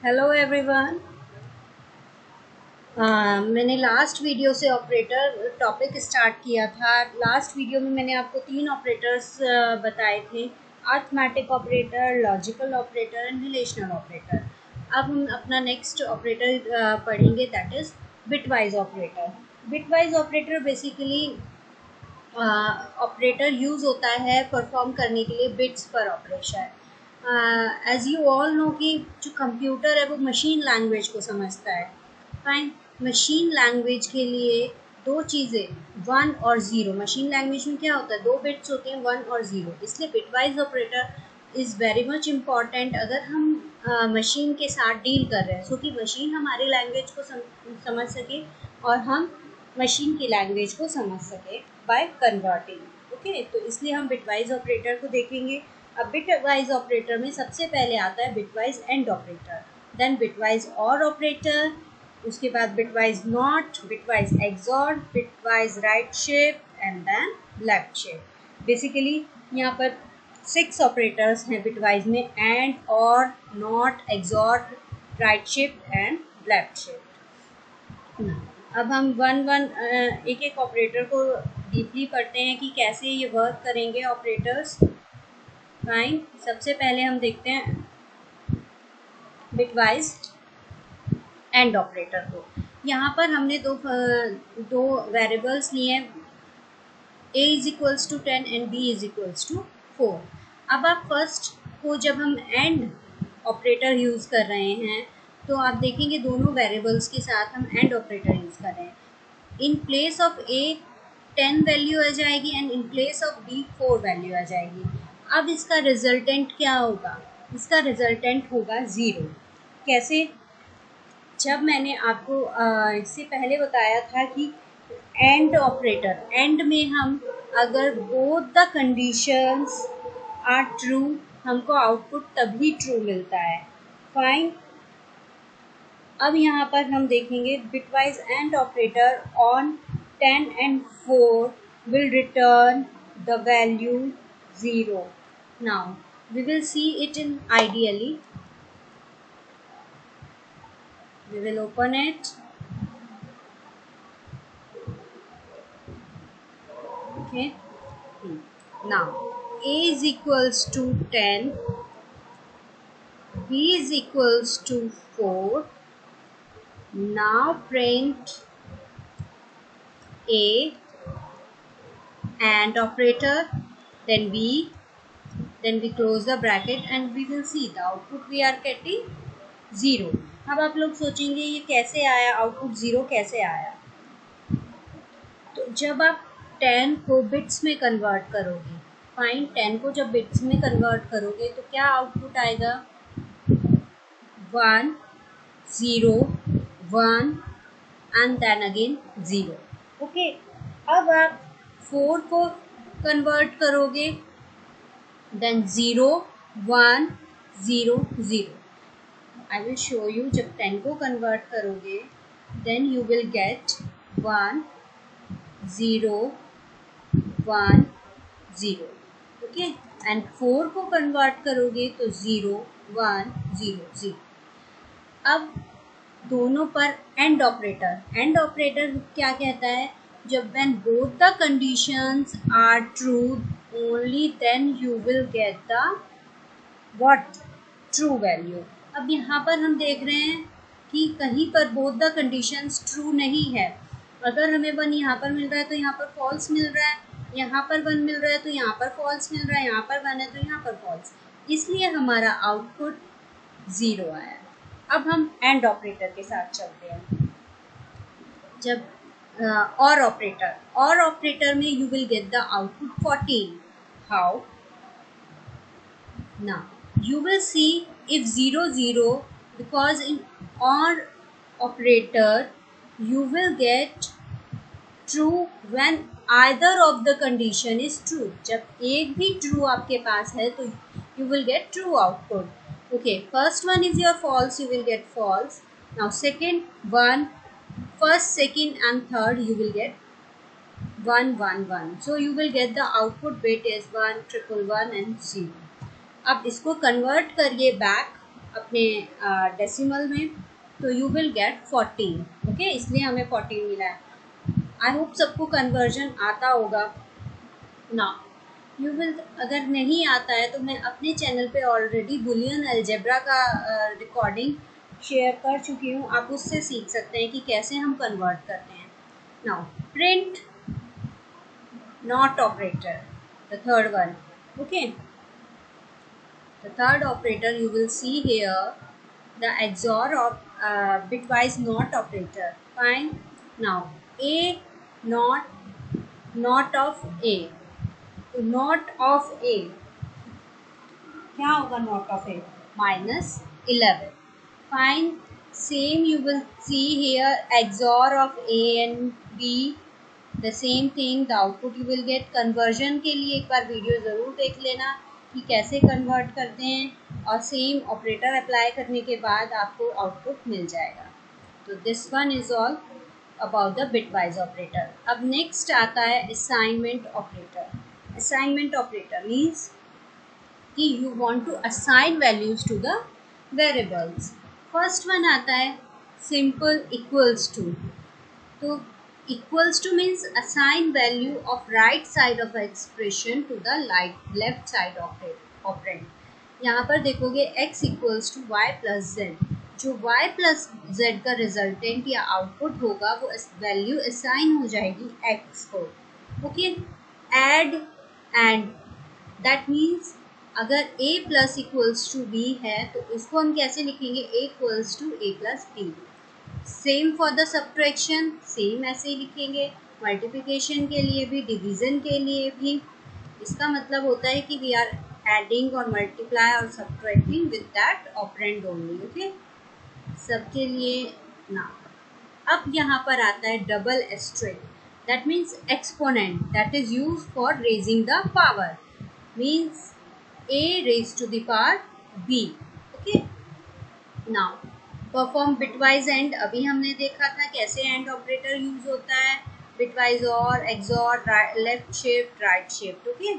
Hello everyone. मैंने last video से operator topic start किया था। लास्ट वीडियो में मैंने आपको 3 ऑपरेटर्स बताए थे, arithmetic operator, logical operator and relational operator. अब हम अपना नेक्स्ट ऑपरेटर पढ़ेंगे, that is bitwise operator. Bitwise operator basically operator use होता है परफॉर्म करने के लिए बिट्स पर operation. As you all know कि जो कंप्यूटर है वो मशीन लैंग्वेज को समझता है। फाइन। मशीन लैंग्वेज के लिए दो चीज़ें, वन और ज़ीरो। मशीन लैंग्वेज में क्या होता है, दो बिट्स होते हैं, वन और ज़ीरो। इसलिए bitwise operator is very much important अगर हम मशीन के साथ डील कर रहे हैं, सो कि मशीन हमारी लैंग्वेज को समझ सके और हम मशीन की लैंग्वेज को समझ सके बाय कन्वर्टिंग। ओके, तो इसलिए हम बिटवाइज ऑपरेटर को देखेंगे। अब बिटवाइज ऑपरेटर में सबसे पहले आता है bitwise and operator, then bitwise or operator, उसके बाद bitwise not, bitwise XOR, bitwise right shift and then left shift. Basically यहाँ पर 6 ऑपरेटर्स हैं बिटवाइज में, and, or, not, XOR, right shift and left shift. अब हम एक एक ऑपरेटर को डीपली पढ़ते हैं कि कैसे ये वर्क करेंगे ऑपरेटर्स। फाइन। सबसे पहले हम देखते हैं बिटवाइज एंड ऑपरेटर को। यहाँ पर हमने दो वेरिएबल्स लिए हैं, a is equals to 10 and b is equals to 4। अब आप फर्स्ट को जब हम एंड ऑपरेटर यूज़ कर रहे हैं तो आप देखेंगे दोनों वेरिएबल्स के साथ हम एंड ऑपरेटर यूज़ कर रहे हैं। In place of a 10 value आ जाएगी and in place of b 4 value आ जाएगी। अब इसका रिजल्टेंट क्या होगा, इसका रिजल्टेंट होगा 0। कैसे? जब मैंने आपको इससे पहले बताया था कि एंड ऑपरेटर, एंड में हम अगर both the conditions are true, हमको आउटपुट तभी ट्रू मिलता है। फाइन। अब यहाँ पर हम देखेंगे bitwise and operator on 10 and 4 will return the value 0. Now we will see it in ideally. We will open it. Okay. Now a is equals to 10, b is equals to 4. Now print a and operator, then b, then we close the bracket and we will see the output we are getting 0. अब आप लोग सोचेंगे ये कैसे आया, output 0 कैसे आया? तो जब आप 10 को बिट्स में कन्वर्ट करोगे, फाइन, 10 को जब बिट्स में कन्वर्ट करोगे तो क्या आउटपुट आएगा? 1 0 1 एंड देन अगेन 0। ओके। अब आप 4 को कन्वर्ट करोगे, then 0 1 0 0। I will show you। जब 10 को कन्वर्ट करोगे then you will get 1 0 1 0। Okay, and 4 को कन्वर्ट करोगे तो 0 1 0 0। अब दोनों पर एंड ऑपरेटर, एंड ऑपरेटर क्या कहता है? जब when both the conditions are true only then you will get the what? True value. अब यहाँ पर हम देख रहे हैं कि कहीं पर बोथ द कंडीशंस ट्रू नहीं है। अगर हमें 1 यहाँ पर मिल रहा है तो यहाँ पर फॉल्स मिल रहा है, यहाँ पर 1 मिल रहा है तो यहाँ पर फॉल्स मिल रहा है, यहाँ पर 1 है तो यहाँ पर फॉल्स, इसलिए हमारा आउटपुट 0 आया। अब हम एंड ऑपरेटर के साथ चलते हैं। जब और ऑपरेटर में you will get the output 14। How? Now you will see if 0 0, because in OR operator you will get true when either of the condition is true। जब एक भी true आपके पास है तो you will get true output। Okay, first one is your false, you will get false। Now second one, first, second and third you will get 1 1 1। So you will get the output bit is 1 1 1 1 and 0। अब इसको convert करिए back अपने decimal में तो you will get 14. Okay, इसलिए हमें 14 मिला है. आई होप सबको कन्वर्जन आता होगा ना. यू विल, अगर नहीं आता है तो मैं अपने चैनल पे ऑलरेडी बुलियन अलजेब्रा का रिकॉर्डिंग शेयर कर चुकी हूँ. आप उससे सीख सकते हैं कि कैसे हम कन्वर्ट करते हैं. Now print not operator, the third one. Okay, the third operator you will see here, the XOR of bitwise not operator. Fine. Now a not of a, not of a क्या होगा? not of a -11. Fine. Same you will see here, XOR of a and b, the same thing. The output you will get. conversion के लिए एक बार video ज़रूर देख लेना कि कैसे कन्वर्ट करते हैं, और सेम ऑपरेटर अप्लाई करने के बाद आपको आउटपुट मिल जाएगा. तो this one is all about the bitwise operator. अब नेक्स्ट आता है assignment operator. Assignment operator means कि you want to assign values to the variables. First one आता है सिंपल इक्वल्स टू. तो equals to means assign value of right side of expression to the left side of operand. यहाँ पर देखोगे x equals to y plus z. जो y plus z का resultant या output होगा वो वैल्यू असाइन हो जाएगी x को. Okay, add and that means अगर a plus equals to b है तो इसको हम कैसे लिखेंगे? a equals to a plus b. Same for the subtraction, same ऐसे ही लिखेंगे. मल्टीप्लिकेशन के लिए भी, डिवीज़न के लिए भी. इसका मतलब होता है कि वी आर एडिंग और मल्टीप्लाई और subtracting with that operand only. Okay, सबके लिए ना. अब यहाँ पर आता है double asterisk. That means exponent, that is use for raising the power. Means a raised to the power b. Okay, now perform bitwise and. अभी हमने देखा था कैसे एंड ऑपरेटर यूज होता है. बिटवाइज और XOR, left shift, right shift. Okay,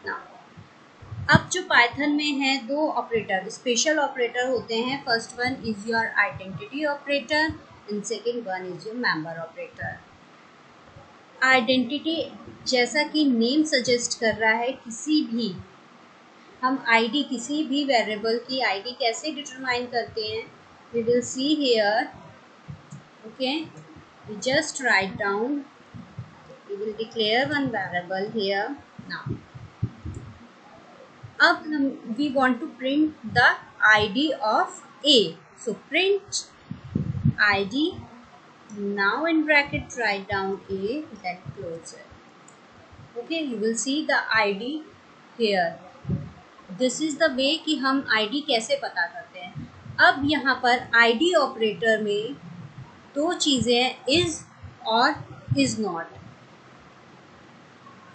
now अब जो पाइथन में है दो ऑपरेटर, स्पेशल ऑपरेटर होते हैं. First one is your identity operator and second one is your member operator. Identity जैसा कि नेम सजेस्ट कर रहा है, किसी भी हम आईडी, किसी भी वेरिएबल की आईडी कैसे डिटरमाइन करते हैं. We will see here. Okay, we just write down. We will declare one variable here. Now, अब हम we want to print the ID of A. So print ID. Now in bracket write down A. Then close it. Okay, you will see the ID here. This is the way कि हम ID कैसे पता करते हैं. अब यहाँ पर ID operator में दो चीज़ें हैं, इज और is not.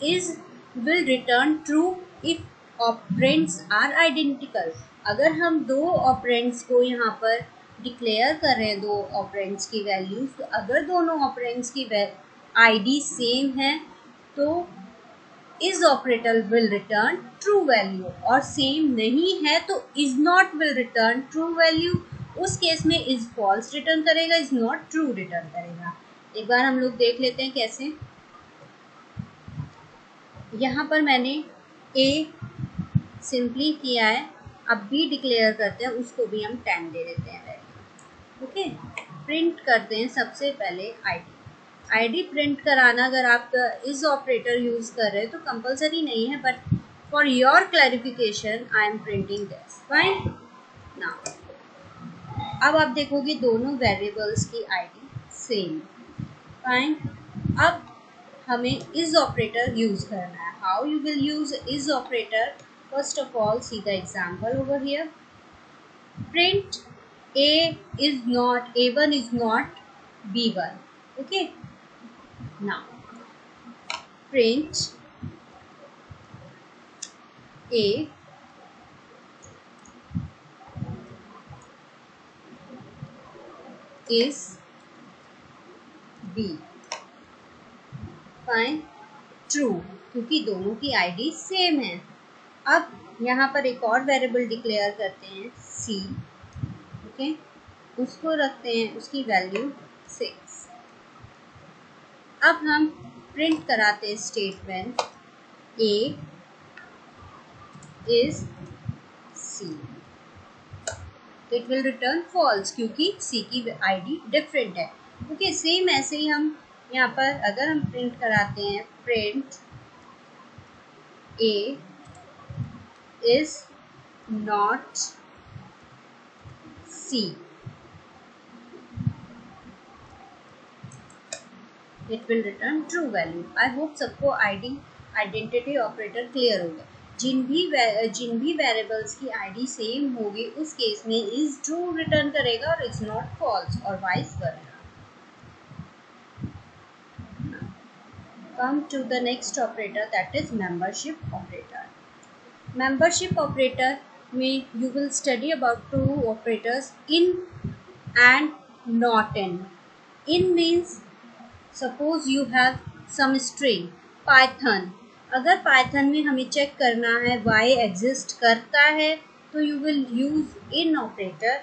Is will return true if operands are identical. अगर हम दो ऑपरेंड्स को यहाँ पर डिक्लेयर कर रहे हैं, दो ऑपरेंड्स की वैल्यूज, तो अगर दोनों ऑपरेंड्स की आईडी सेम है तो is operator will return true value, और सेम नहीं है तो is not will return true value. उस केस में इज फॉल्स रिटर्न करेगा, इज नॉट ट्रू रिटर्न करेगा. एक बार हम लोग देख लेते हैं कैसे. यहाँ पर मैंने ए सिंपली किया है. अब बी डिक्लेयर करते हैं, उसको भी हम 10 दे देते हैं वैल्यू. ओके, प्रिंट करते हैं सबसे पहले आईडी. आईडी प्रिंट कराना अगर आप इस ऑपरेटर यूज कर रहे हैं तो कंपलसरी नहीं है, but for your clarification I am printing this. Fine. Now अब आप देखोगे दोनों वेरिएबल्स की आईडी सेम. फाइन. अब हमें इज ऑपरेटर यूज करना है. How you will use is operator? First of all see the example over here. Print a is not, a1 is not b1. Okay, now print a is b. Fine, true, क्योंकि दोनों की ID same है. अब यहाँ पर एक और variable declare करते हैं c, ओके, उसको रखते हैं उसकी वैल्यू 6। अब हम प्रिंट कराते हैं स्टेटमेंट a is c, तो इट विल रिटर्न फॉल्स क्योंकि c की आईडी डिफरेंट है। ओके, सेम ऐसे ही हम यहाँ पर अगर हम प्रिंट कराते हैं print a is not c, it will return true value. I hope सबको आइडेंटिटी ऑपरेटर क्लियर होगा। जिन भी वेरिएबल्स की आईडी सेम होगी उस केस में इज ट्रू रिटर्न करेगा और इज नॉट फॉल्स, और vice versa. Come to the next operator, that is membership operator. Membership operator में you will study about two operators, in and not in. In means suppose you have some string Python. अगर Python में हमें check करना है y exist करता है तो you will use in operator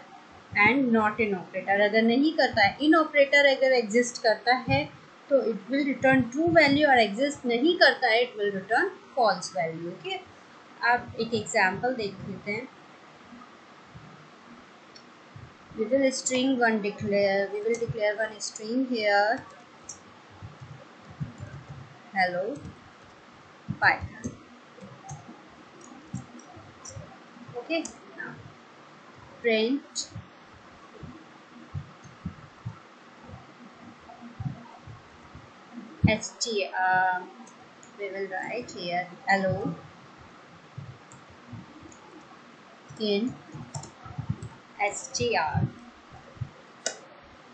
and not in operator. अगर नहीं करता है, in operator अगर exist करता है तो it will return true value, और exist नहीं करता है it will return false value. Okay? अब एक एग्जाम्पल देख लेते हैं. We will declare one string here. Hello Python. Okay, now print we will write here hello in str.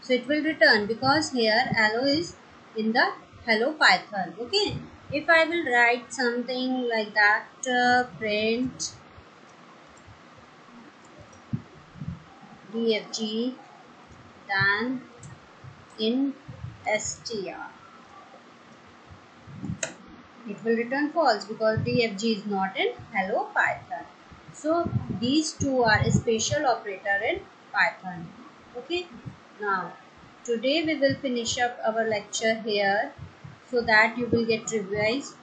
So it will return because here hello is in the hello Python. Okay, if I will write something like that, print dfg then in str, it will return false because dfg is not in hello Python. So these two are a special operator in Python. Okay, now today we will finish up our lecture here so that you will get revised.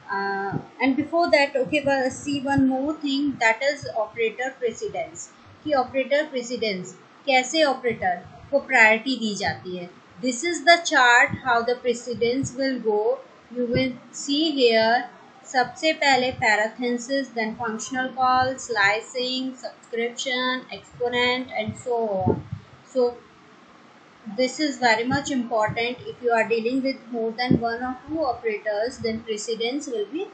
And before that, okay, well, see one more thing, that is operator precedence. कि operator precedence कैसे operator को priority दी जाती है. This is the chart how the precedence will go. You will see here. सबसे पहले parathesis, then functional call, slicing, subscription, exponent, and so on. So this is very much important. If you are dealing with more than one or two operators, then precedence will be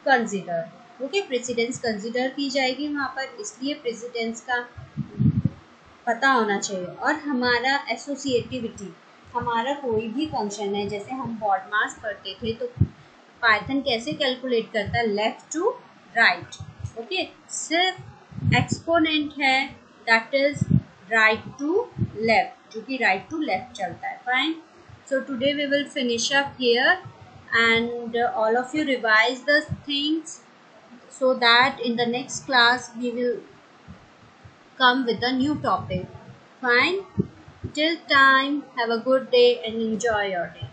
considered. Okay, precedence consider की जाएगी वहाँ पर, इसलिए precedence का पता होना चाहिए. और हमारा associativity, हमारा कोई भी फंक्शन है, जैसे हम बॉड मास पढ़ते थे तो पाइथन कैसे कैलकुलेट करता है, लेफ्ट टू राइट. ओके, सिर्फ एक्सपोनेंट है that is right to left, जो कि राइट टू लेफ्ट चलता है. Fine. So today we will finish up here and all of you revise the things so that in the next class we will come with a new topic. Fine. Till time, have a good day and enjoy your day.